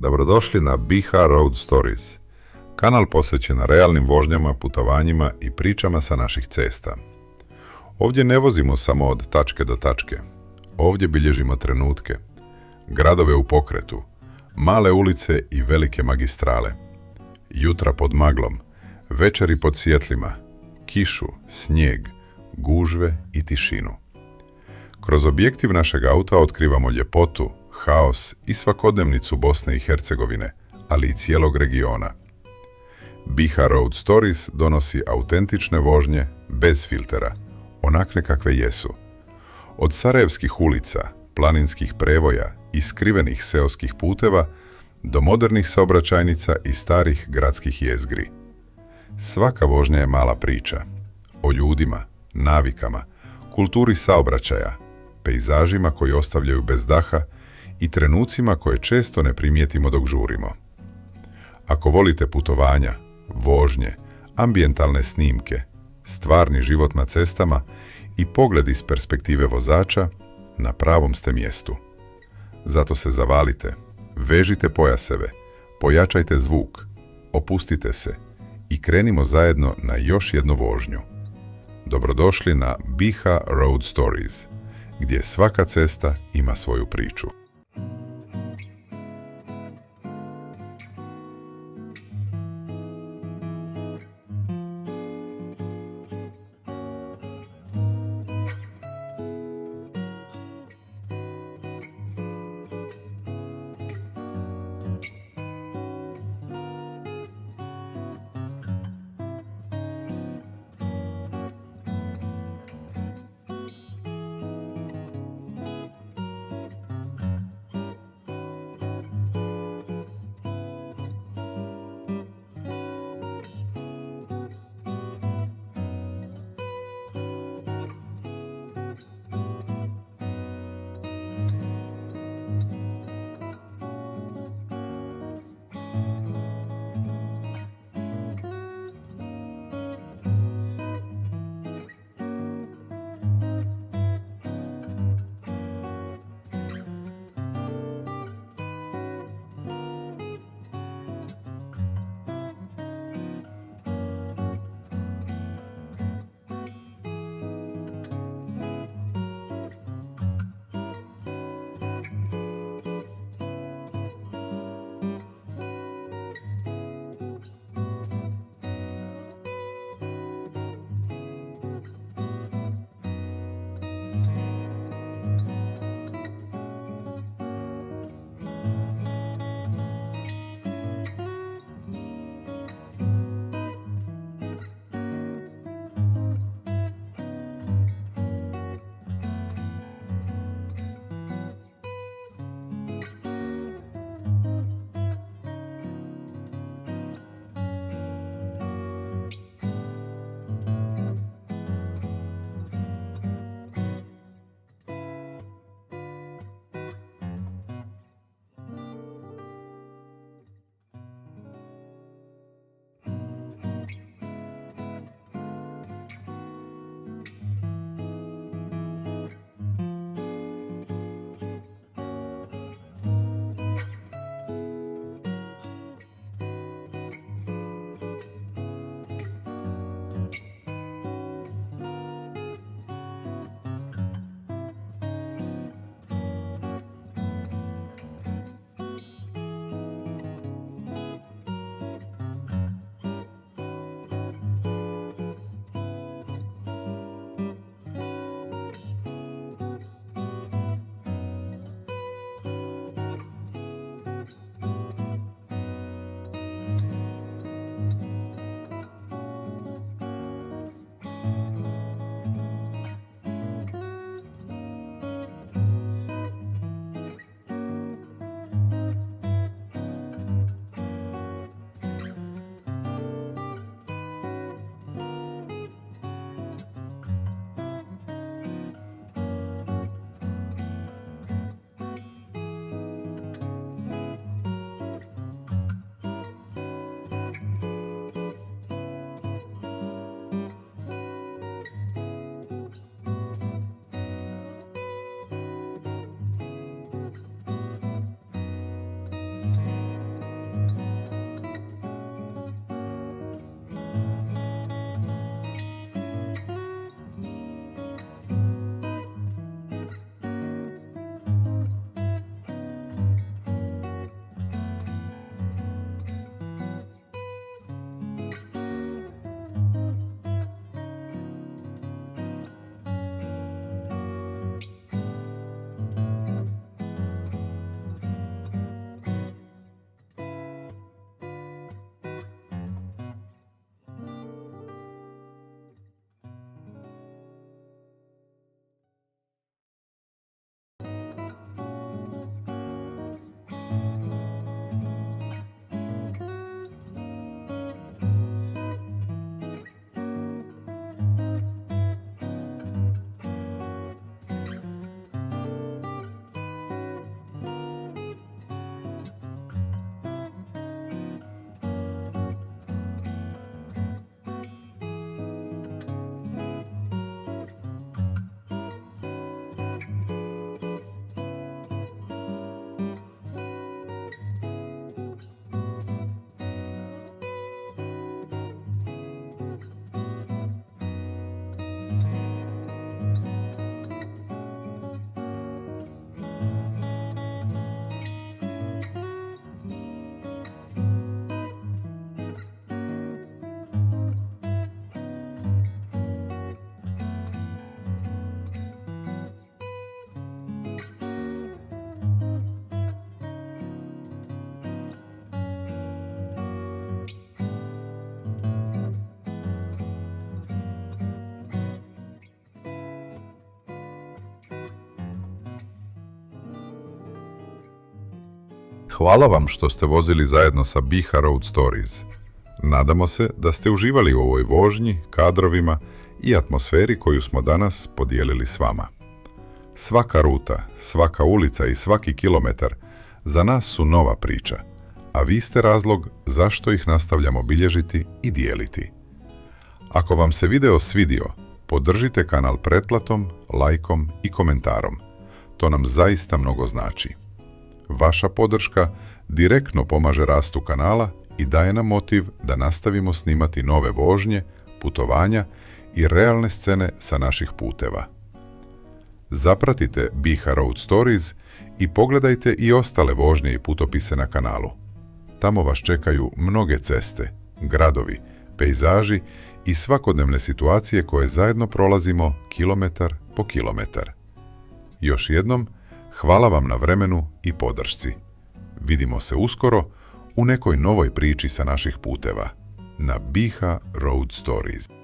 Dobrodošli na BiH Road Stories, kanal posvećen realnim vožnjama, putovanjima i pričama sa naših cesta. Ovdje ne vozimo samo od tačke do tačke. Ovdje bilježimo trenutke, gradove u pokretu, male ulice i velike magistrale, jutra pod maglom, večeri pod svjetlima, kišu, snijeg, gužve i tišinu. Kroz objektiv našeg auta otkrivamo ljepotu, haos i svakodnevnicu Bosne i Hercegovine, ali i cijelog regiona. BiH Road Stories donosi autentične vožnje bez filtera, onakve kakve jesu. Od sarajevskih ulica, planinskih prevoja i skrivenih seoskih puteva do modernih saobraćajnica i starih gradskih jezgri. Svaka vožnja je mala priča. O ljudima, navikama, kulturi saobraćaja, pejzažima koji ostavljaju bez daha i trenucima koje često ne primijetimo dok žurimo. Ako volite putovanja, vožnje, ambijentalne snimke, stvarni život na cestama i pogled iz perspektive vozača, na pravom ste mjestu. Zato se zavalite, vežite pojaseve, pojačajte zvuk, opustite se i krenimo zajedno na još jednu vožnju. Dobrodošli na BiH Road Stories, gdje svaka cesta ima svoju priču. Hvala vam što ste vozili zajedno sa BiH Road Stories. Nadamo se da ste uživali u ovoj vožnji, kadrovima i atmosferi koju smo danas podijelili s vama. Svaka ruta, svaka ulica i svaki kilometar za nas su nova priča, a vi ste razlog zašto ih nastavljamo bilježiti i dijeliti. Ako vam se video svidio, podržite kanal pretplatom, lajkom i komentarom. To nam zaista mnogo znači. Vaša podrška direktno pomaže rastu kanala i daje nam motiv da nastavimo snimati nove vožnje, putovanja i realne scene sa naših puteva. Zapratite BiH Road Stories i pogledajte i ostale vožnje i putopise na kanalu. Tamo vas čekaju mnoge ceste, gradovi, pejzaži i svakodnevne situacije koje zajedno prolazimo kilometar po kilometar. Još jednom, hvala vam na vremenu i podršci. Vidimo se uskoro u nekoj novoj priči sa naših puteva na BiH Road Stories.